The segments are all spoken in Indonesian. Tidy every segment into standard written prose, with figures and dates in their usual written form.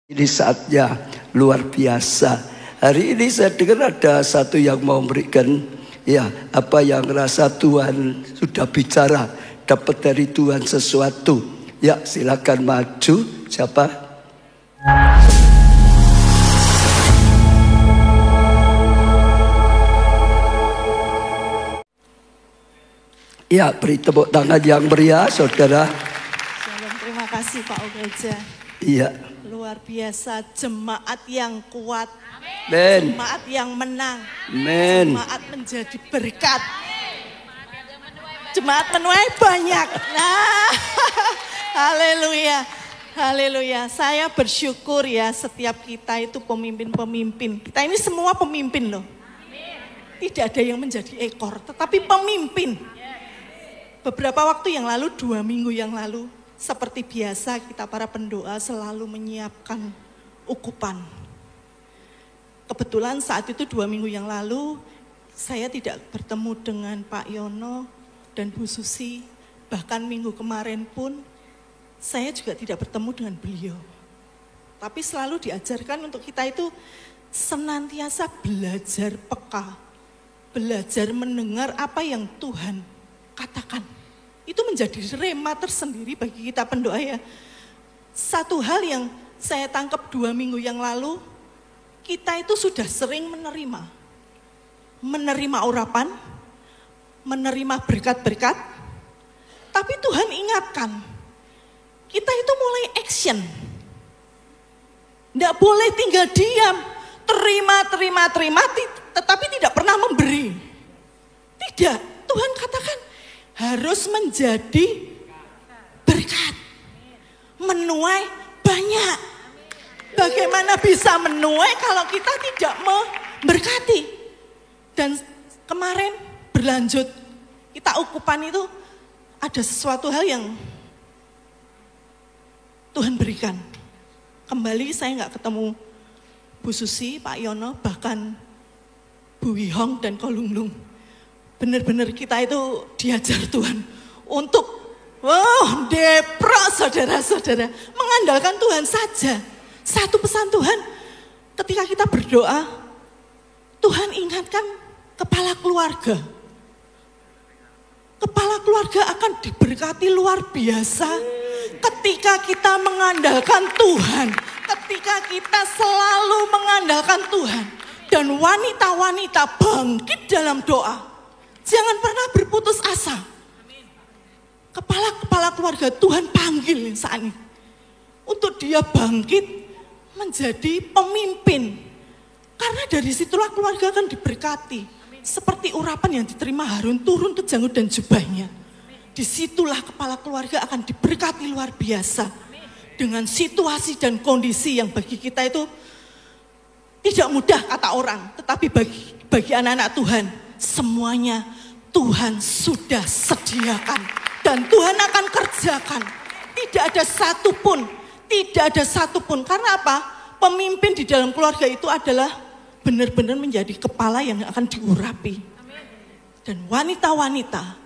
Ini saatnya luar biasa. Hari ini saya dengar ada satu yang mau memberikan apa yang rasa Tuhan sudah bicara, dapat dari Tuhan sesuatu. Ya, silakan maju. Siapa? Ya, beri tepuk tangan yang meriah, saudara. Shalom, terima kasih Pak Ogeja. Iya. Luar biasa, jemaat yang kuat, Amen. jemaat yang menang, Amen. jemaat menjadi berkat, jemaat menuai banyak. Nah, haleluya, haleluya. Saya bersyukur ya, setiap kita itu pemimpin-pemimpin. Kita ini semua pemimpin loh. Tidak ada yang menjadi ekor, tetapi pemimpin. Beberapa waktu yang lalu, 2 minggu yang lalu, seperti biasa kita para pendoa selalu menyiapkan ukupan. Kebetulan saat itu 2 minggu yang lalu saya tidak bertemu dengan Pak Yono dan Bu Susi. Bahkan minggu kemarin pun saya juga tidak bertemu dengan beliau. Tapi selalu diajarkan untuk kita itu senantiasa belajar peka. Belajar mendengar apa yang Tuhan katakan. Itu menjadi rema tersendiri bagi kita pendoa ya. Satu hal yang saya tangkap 2 minggu yang lalu, kita itu sudah sering menerima urapan, menerima berkat-berkat, tapi Tuhan ingatkan, kita itu mulai action. Tidak boleh tinggal diam, terima, tetapi tidak pernah memberi. Tidak, Tuhan katakan, harus menjadi berkat, menuai banyak. Bagaimana bisa menuai kalau kita tidak memberkati? Dan kemarin berlanjut, kita ukupan itu ada sesuatu hal yang Tuhan berikan. Kembali saya nggak ketemu Bu Susi, Pak Yono, bahkan Bu Wihong dan Kolunglung. Benar-benar kita itu diajar Tuhan untuk depro saudara-saudara, mengandalkan Tuhan saja. Satu pesan Tuhan ketika kita berdoa, Tuhan ingatkan kepala keluarga. Kepala keluarga akan diberkati luar biasa ketika kita mengandalkan Tuhan, ketika kita selalu mengandalkan Tuhan. Dan wanita-wanita bangkit dalam doa. Jangan pernah berputus asa. Kepala-kepala keluarga Tuhan panggil saat ini. Untuk dia bangkit menjadi pemimpin. Karena dari situlah keluarga akan diberkati. Seperti urapan yang diterima Harun turun ke janggut dan jubahnya. Disitulah kepala keluarga akan diberkati luar biasa. Dengan situasi dan kondisi yang bagi kita itu tidak mudah kata orang. Tetapi bagi anak-anak Tuhan, semuanya Tuhan sudah sediakan dan Tuhan akan kerjakan. Tidak ada satupun. Karena apa? Pemimpin di dalam keluarga itu adalah benar-benar menjadi kepala yang akan diurapi. Dan wanita-wanita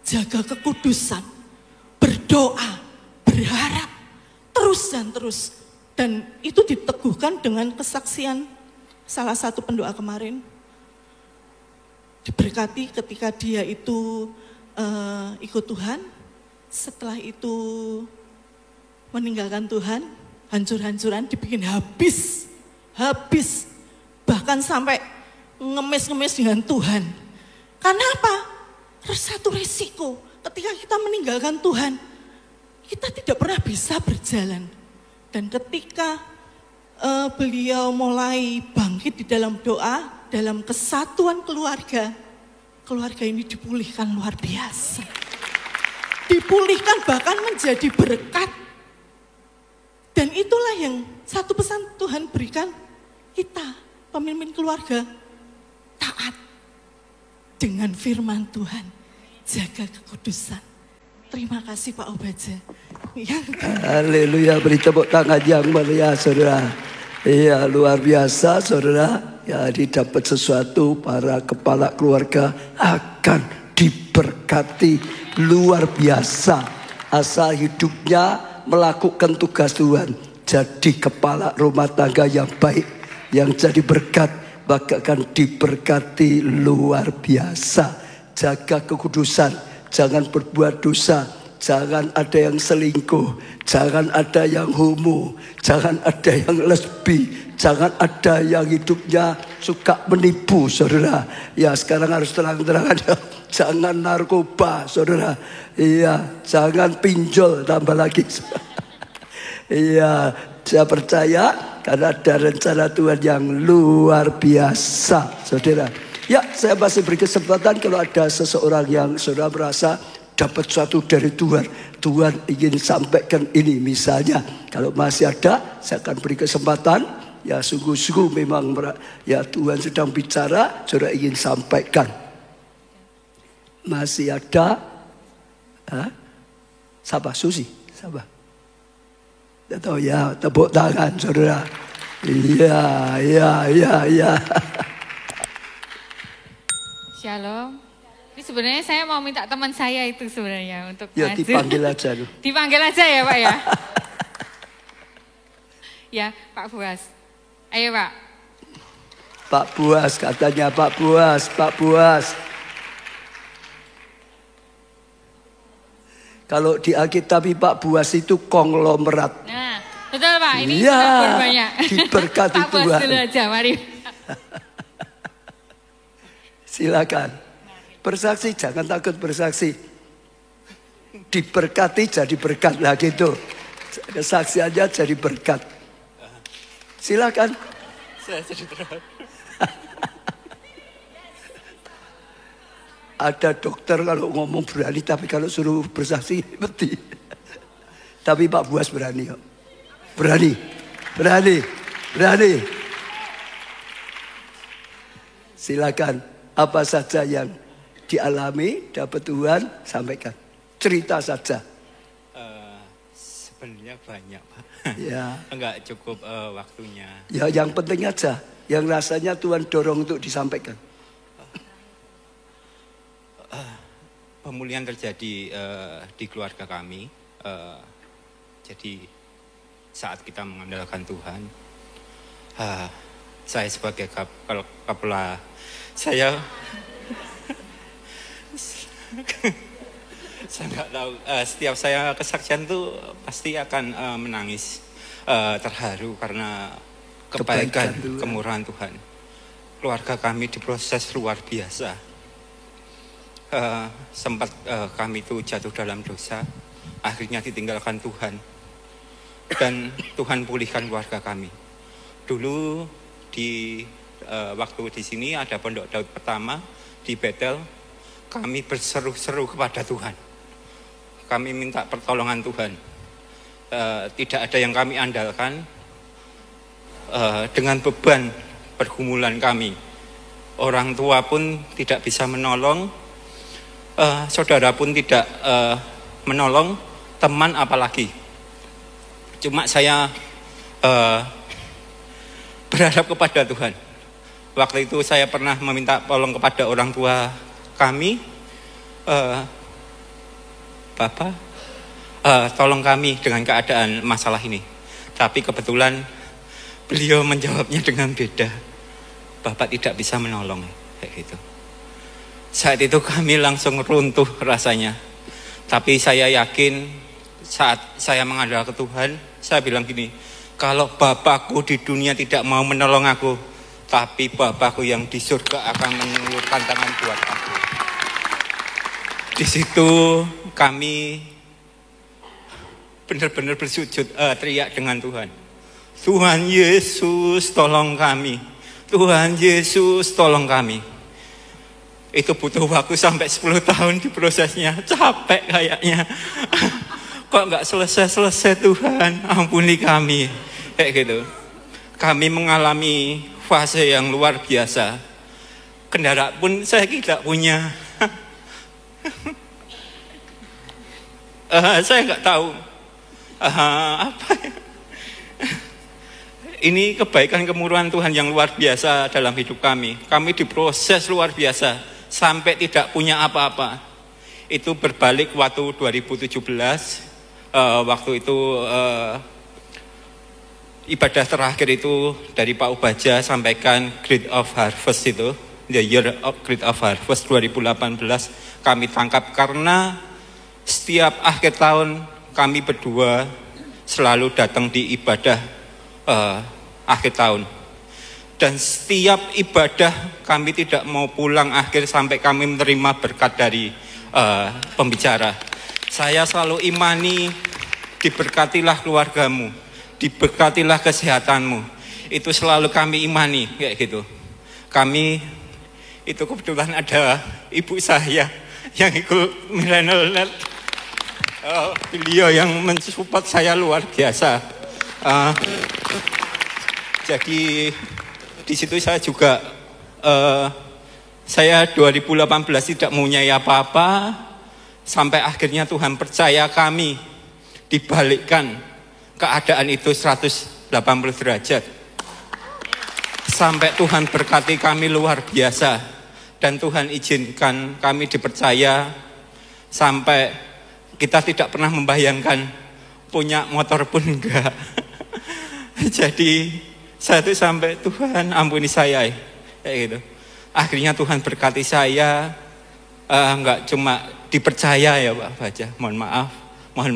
jaga kekudusan, berdoa, berharap terus dan terus. Dan itu diteguhkan dengan kesaksian salah satu pendoa kemarin. Diberkati ketika dia itu ikut Tuhan, setelah itu meninggalkan Tuhan, hancur-hancuran, dibikin habis, bahkan sampai ngemis-ngemis dengan Tuhan. Karena apa? Satu resiko, ketika kita meninggalkan Tuhan, kita tidak pernah bisa berjalan. Dan ketika beliau mulai bangkit di dalam doa, dalam kesatuan keluarga ini dipulihkan luar biasa. Dipulihkan bahkan menjadi berkat. Dan itulah yang satu pesan Tuhan berikan kita, pemimpin keluarga, taat dengan firman Tuhan, jaga kekudusan. Terima kasih Pak Obaja. Haleluya, beri tepuk tangan yang meriah saudara. Iya, luar biasa saudara. Ya, didapat sesuatu, para kepala keluarga akan diberkati luar biasa. Asal hidupnya melakukan tugas Tuhan. jadi kepala rumah tangga yang baik, yang jadi berkat, maka akan diberkati luar biasa. Jaga kekudusan, jangan berbuat dosa, jangan ada yang selingkuh, jangan ada yang homo, jangan ada yang lesbi, jangan ada yang hidupnya suka menipu, saudara. Ya, sekarang harus terang-terangan, jangan narkoba, saudara. Iya, jangan pinjol, tambah lagi. Iya, saya percaya karena ada rencana Tuhan yang luar biasa, saudara. Ya, saya masih beri kesempatan kalau ada seseorang yang saudara merasa dapat sesuatu dari Tuhan, Tuhan ingin sampaikan ini misalnya. Kalau masih ada, saya akan beri kesempatan. Ya, sungguh-sungguh memang ya Tuhan sedang bicara, saudara ingin sampaikan. Masih ada? Siapa? Susi? Siapa? Tidak tahu ya, tepuk tangan saudara. Iya. Shalom. Ini sebenarnya saya mau minta teman saya itu sebenarnya untuk ya maju. Dipanggil aja. Dipanggil aja ya Pak ya. Ya Pak Buas. Ayo Pak. Pak Buas katanya Pak Buas. Kalau di Alkitab Pak Buas itu konglomerat. Nah, betul Pak. Ini ya, banyak. Diberkati Pak Buas Tuhan. dulu aja, mari. Silakan. Bersaksi, jangan takut bersaksi. Diberkati jadi berkat lah gitu. Kesaksiannya jadi berkat. Silakan. Saya jadi terharu. Ada dokter kalau ngomong berani, tapi kalau suruh bersaksi mati. Tapi Pak Buas berani kok. Berani. Silakan. Apa saja yang dialami, dapat Tuhan, sampaikan. Cerita saja. Sebenarnya banyak, Pak. Ya. Enggak cukup waktunya. Ya, yang penting aja. Yang rasanya Tuhan dorong untuk disampaikan. Pemulihan terjadi di keluarga kami. Jadi saat kita mengandalkan Tuhan, saya sebagai kepala, saya nggak tahu. Setiap saya kesaksian tuh pasti akan menangis, terharu karena kebaikan, kemurahan Tuhan. Keluarga kami diproses luar biasa. Sempat kami itu jatuh dalam dosa, akhirnya ditinggalkan Tuhan, dan Tuhan pulihkan keluarga kami. Dulu di waktu di sini ada Pondok Daud pertama di Betel, kami berseru-seru kepada Tuhan, kami minta pertolongan Tuhan. Tidak ada yang kami andalkan, dengan beban pergumulan kami, orang tua pun tidak bisa menolong, saudara pun tidak menolong, teman apalagi. Cuma saya berharap kepada Tuhan. Waktu itu saya pernah meminta tolong kepada orang tua kami, Bapak, tolong kami dengan keadaan masalah ini. Tapi kebetulan beliau menjawabnya dengan beda. Bapak tidak bisa menolong, kayak gitu. Saat itu kami langsung runtuh rasanya. Tapi saya yakin saat saya mengandalkan Tuhan, saya bilang gini, kalau Bapakku di dunia tidak mau menolong aku, tapi Bapakku yang di surga akan mengulurkan tangan buat aku. Di situ kami benar-benar bersujud, teriak dengan Tuhan. Tuhan Yesus tolong kami. Tuhan Yesus tolong kami. Itu butuh waktu sampai 10 tahun di prosesnya. Capek kayaknya. Kok nggak selesai-selesai Tuhan, ampuni kami. Kayak gitu. Kami mengalami fase yang luar biasa. Kendaraan pun saya tidak punya. Saya nggak tahu apa ya. Ini kebaikan kemurahan Tuhan yang luar biasa dalam hidup kami. Kami diproses luar biasa sampai tidak punya apa-apa. Itu berbalik waktu 2017. Waktu itu ibadah terakhir itu dari Pak Ubaja sampaikan Great of Harvest itu, The Year of Great of Harvest 2018 kami tangkap karena setiap akhir tahun kami berdua selalu datang di ibadah akhir tahun. Dan setiap ibadah kami tidak mau pulang akhir sampai kami menerima berkat dari pembicara. Saya selalu imani, diberkatilah keluargamu, diberkatilah kesehatanmu. Itu selalu kami imani kayak gitu. Kami itu kebetulan ada ibu saya yang ikut milenial. Beliau yang mensupport saya luar biasa. Jadi di situ saya juga saya 2018 tidak mempunyai apa-apa sampai akhirnya Tuhan percaya kami dibalikkan keadaan itu 180 derajat. Sampai Tuhan berkati kami luar biasa dan Tuhan izinkan kami dipercaya sampai kita tidak pernah membayangkan punya motor pun enggak. Jadi saya tuh sampai Tuhan ampuni saya kayak gitu. Akhirnya Tuhan berkati saya, enggak cuma dipercaya ya Pak Baja, mohon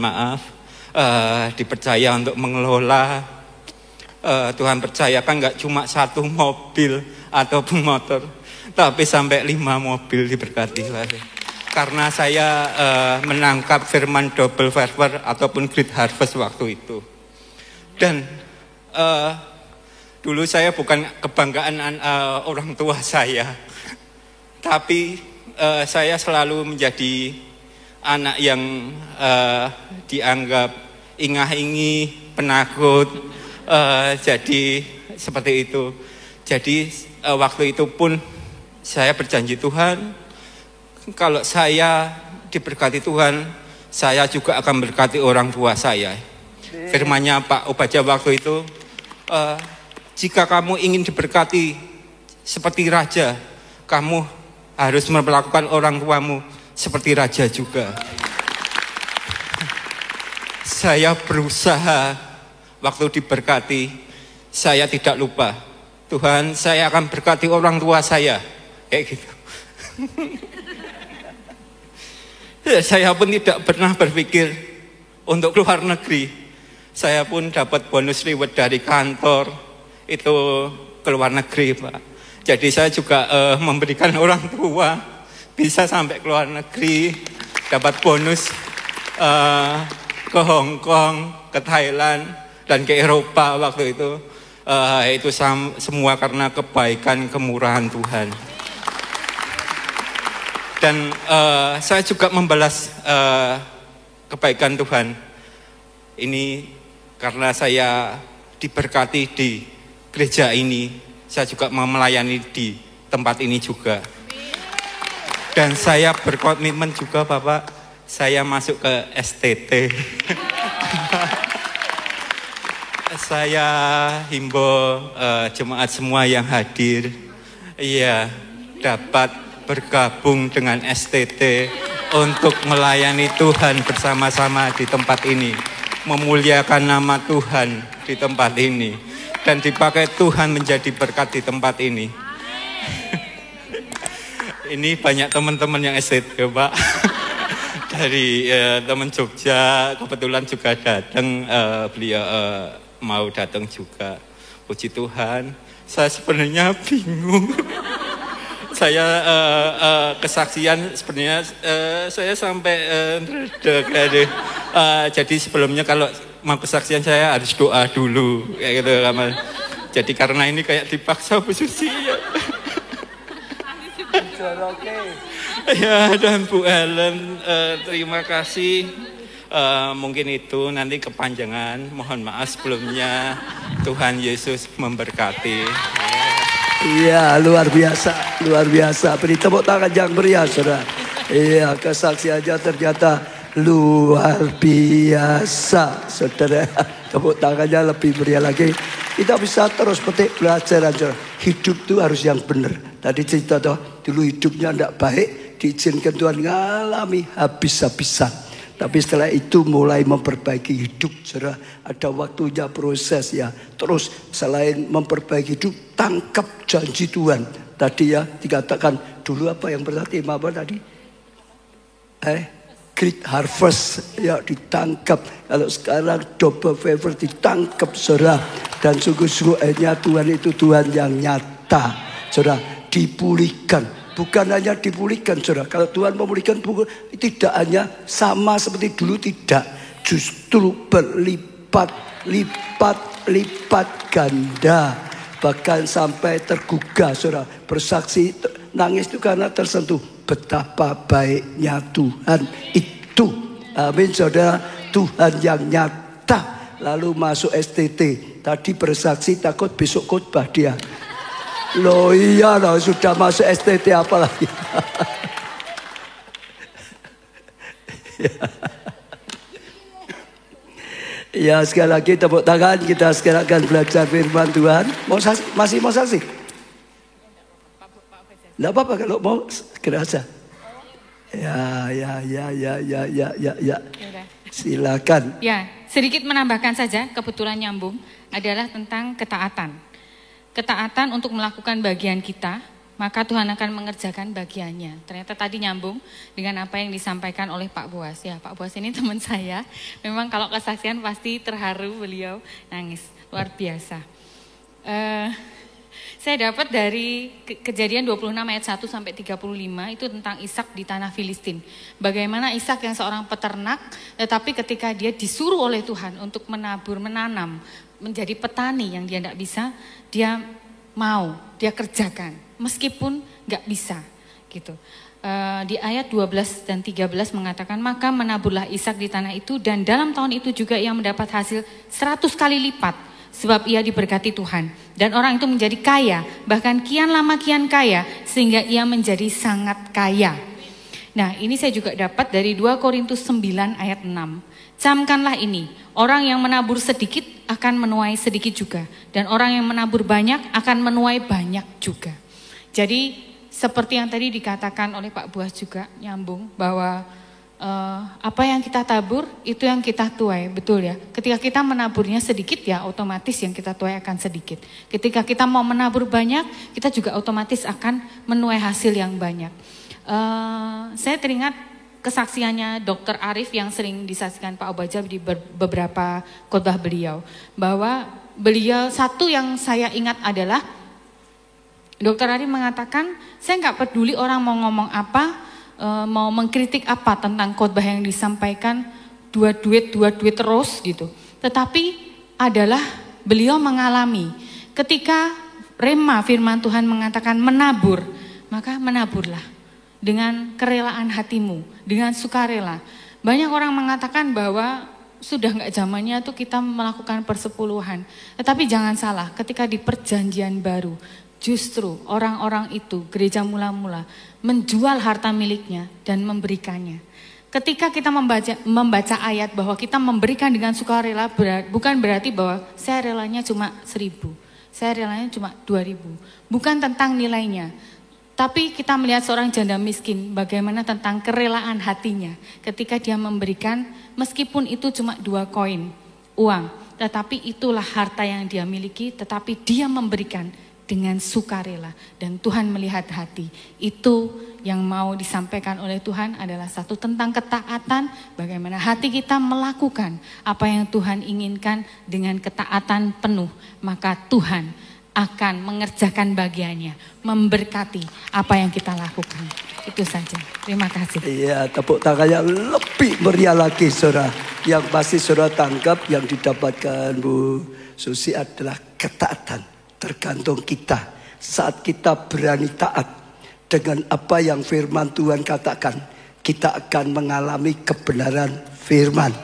maaf, dipercaya untuk mengelola. Tuhan percayakan enggak cuma 1 mobil ataupun motor, tapi sampai 5 mobil diberkati. Karena saya menangkap firman double favor ataupun great harvest waktu itu. Dan dulu saya bukan kebanggaan orang tua saya, tapi saya selalu menjadi anak yang dianggap ingah-ingi, penakut, jadi seperti itu. Jadi waktu itu pun saya berjanji Tuhan, kalau saya diberkati Tuhan, saya juga akan berkati orang tua saya. Firman-Nya Pak Ubaja waktu itu, jika kamu ingin diberkati seperti raja, kamu harus memperlakukan orang tuamu seperti raja juga. Saya berusaha waktu diberkati, saya tidak lupa, Tuhan saya akan berkati orang tua saya, kayak gitu. Saya pun tidak pernah berpikir untuk keluar negeri. Saya pun dapat bonus reward dari kantor itu keluar negeri, Pak. Jadi saya juga memberikan orang tua bisa sampai keluar negeri, dapat bonus ke Hong Kong, ke Thailand, dan ke Eropa waktu itu. Itu semua karena kebaikan kemurahan Tuhan. Dan saya juga membalas kebaikan Tuhan. Ini karena saya diberkati di gereja ini, saya juga mau melayani di tempat ini juga. Dan saya berkomitmen juga Bapak, saya masuk ke STT. Saya himbau jemaat semua yang hadir, iya, dapat bergabung dengan STT untuk melayani Tuhan bersama-sama di tempat ini, memuliakan nama Tuhan di tempat ini, dan dipakai Tuhan menjadi berkat di tempat ini. Ini banyak teman-teman yang STT Pak, dari teman Jogja kebetulan juga datang, beliau mau datang juga. Puji Tuhan, saya sebenarnya bingung. Saya kesaksian sebenarnya saya sampai jadi sebelumnya kalau mau kesaksian saya harus doa dulu kayak gitu. Jadi karena ini kayak dipaksa Bu Susi ya. Ya, dan Bu Helen terima kasih. Mungkin itu nanti kepanjangan, mohon maaf sebelumnya. Tuhan Yesus memberkati. Iya, luar biasa, luar biasa. Beri tepuk tangan yang meriah, saudara. Iya, kesaksiannya ternyata luar biasa, saudara. Tepuk tangannya lebih meriah lagi. Kita bisa terus petik pelajaran, saudara. Hidup itu harus yang benar. Tadi cerita tuh, dulu hidupnya tidak baik, diizinkan Tuhan ngalami habis-habisan. Tapi setelah itu mulai memperbaiki hidup, saudara. Ada waktunya proses ya. Terus selain memperbaiki hidup, tangkap janji Tuhan. Tadi ya dikatakan dulu apa yang berarti apa tadi? Great harvest ya ditangkap. Kalau sekarang double favor ditangkap, saudara. Dan sungguh-sungguh Tuhan itu Tuhan yang nyata, saudara. Dipulihkan. Bukan hanya dipulihkan, saudara. Kalau Tuhan memulihkan, tidak hanya sama seperti dulu, tidak. Justru berlipat ganda. Bahkan sampai tergugah, saudara. Bersaksi, nangis itu karena tersentuh. Betapa baiknya Tuhan itu. Amin, saudara. Tuhan yang nyata. Lalu masuk STT. Tadi bersaksi takut besok khotbah dia. Loh iya loh, sudah masuk STT apalagi. Ya sekali lagi tepuk tangan. Kita sekarang akan belajar firman Tuhan. Masih mau saksi? Tidak apa-apa kalau mau segera aja. Ya. Silakan. Ya, sedikit menambahkan saja, kebetulan nyambung, adalah tentang ketaatan. Ketaatan untuk melakukan bagian kita, maka Tuhan akan mengerjakan bagiannya. Ternyata tadi nyambung dengan apa yang disampaikan oleh Pak Boas. Ya, Pak Boas ini teman saya. Memang kalau kesaksian pasti terharu, beliau nangis. Luar biasa. Saya dapat dari Kejadian 26 ayat 1 sampai 35 itu tentang Ishak di tanah Filistin. Bagaimana Ishak yang seorang peternak, tetapi ketika dia disuruh oleh Tuhan untuk menabur, menanam, menjadi petani yang dia tidak bisa, dia mau, dia kerjakan, meskipun nggak bisa, gitu. Di ayat 12 dan 13 mengatakan, maka menaburlah Ishak di tanah itu, dan dalam tahun itu juga ia mendapat hasil 100 kali lipat, sebab ia diberkati Tuhan. Dan orang itu menjadi kaya, bahkan kian lama kian kaya, sehingga ia menjadi sangat kaya. Nah, ini saya juga dapat dari 2 Korintus 9 ayat 6. Camkanlah ini, orang yang menabur sedikit akan menuai sedikit juga. Dan orang yang menabur banyak akan menuai banyak juga. Jadi seperti yang tadi dikatakan oleh Pak Boas juga nyambung, bahwa apa yang kita tabur itu yang kita tuai, betul ya. Ketika kita menaburnya sedikit ya otomatis yang kita tuai akan sedikit. Ketika kita mau menabur banyak, kita juga otomatis akan menuai hasil yang banyak. Saya teringat kesaksiannya Dr. Arif yang sering disaksikan Pak Obajab di beberapa khotbah beliau, bahwa beliau satu yang saya ingat adalah Dr. Arif mengatakan, saya nggak peduli orang mau ngomong apa, mau mengkritik apa tentang khotbah yang disampaikan, dua duit terus gitu. Tetapi adalah beliau mengalami ketika rema firman Tuhan mengatakan menabur, maka menaburlah dengan kerelaan hatimu, dengan sukarela. Banyak orang mengatakan bahwa sudah nggak zamannya tuh kita melakukan persepuluhan. Tetapi jangan salah, ketika di perjanjian baru, justru orang-orang itu, gereja mula-mula, menjual harta miliknya dan memberikannya. Ketika kita membaca ayat bahwa kita memberikan dengan sukarela, bukan berarti bahwa saya relanya cuma 1.000, saya relanya cuma 2.000. Bukan tentang nilainya. Tapi kita melihat seorang janda miskin, bagaimana tentang kerelaan hatinya ketika dia memberikan, meskipun itu cuma 2 koin uang, tetapi itulah harta yang dia miliki, tetapi dia memberikan dengan sukarela, dan Tuhan melihat hati. Itu yang mau disampaikan oleh Tuhan adalah satu tentang ketaatan, bagaimana hati kita melakukan apa yang Tuhan inginkan dengan ketaatan penuh, maka Tuhan akan mengerjakan bagiannya, memberkati apa yang kita lakukan. Itu saja. Terima kasih. Iya, tepuk tangan yang lebih meriah lagi, saudara. Yang pasti saudara tangkap yang didapatkan Bu Susi adalah ketaatan. Tergantung kita. Saat kita berani taat dengan apa yang firman Tuhan katakan, kita akan mengalami kebenaran firman.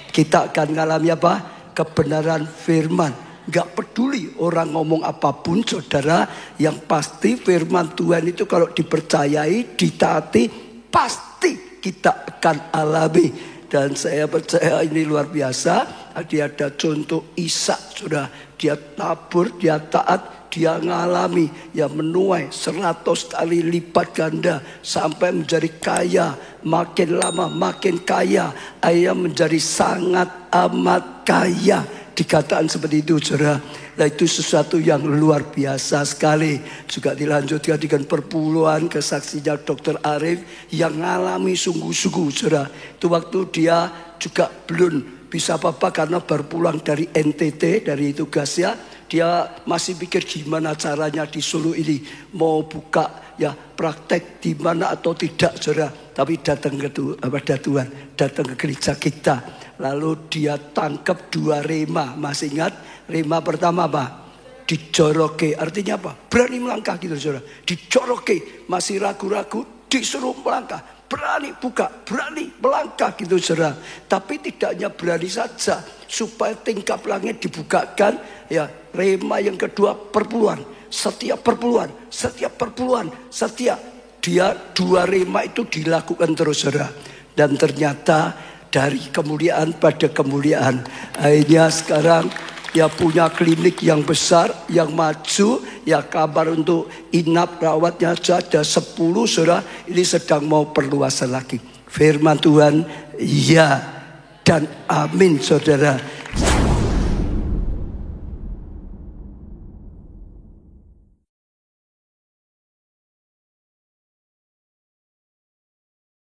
Kita akan mengalami apa? Kebenaran firman. Gak peduli orang ngomong apapun, saudara, yang pasti firman Tuhan itu kalau dipercayai, ditaati, pasti kita akan alami. Dan saya percaya ini luar biasa. Tadi ada contoh Ishak, saudara. Dia tabur, dia taat, dia ngalami ya menuai 100 kali lipat ganda sampai menjadi kaya, makin lama makin kaya, ayah menjadi sangat amat kaya. Dikatakan seperti itu, saudara. Nah, itu sesuatu yang luar biasa sekali. Juga dilanjutkan dengan perpuluhan kesaksian Dr. Arif yang ngalami sungguh-sungguh, saudara. Itu waktu dia juga belum bisa apa-apa karena baru pulang dari NTT, dari tugasnya. Dia masih pikir gimana caranya di Solo ini mau buka ya praktek di mana atau tidak, saudara. Tapi datang ke Tuhan, datang ke gereja kita. Lalu dia tangkap 2 rema. Masih ingat? Rema pertama apa? Dijoroke. Artinya apa? Berani melangkah gitu, saudara. Dijoroke. Masih ragu-ragu, disuruh melangkah. Berani buka, berani melangkah gitu, saudara. Tapi tidak hanya berani saja. Supaya tingkap langit dibukakan. Ya, rema yang kedua, perpuluhan. Setiap perpuluhan, dia 2 rema itu dilakukan terus, saudara. Dan ternyata dari kemuliaan pada kemuliaan, akhirnya sekarang ya punya klinik yang besar, yang maju. Ya kabar untuk inap rawatnya saja ada 10, saudara. Ini sedang mau perluasan lagi. Firman Tuhan ya dan amin, saudara.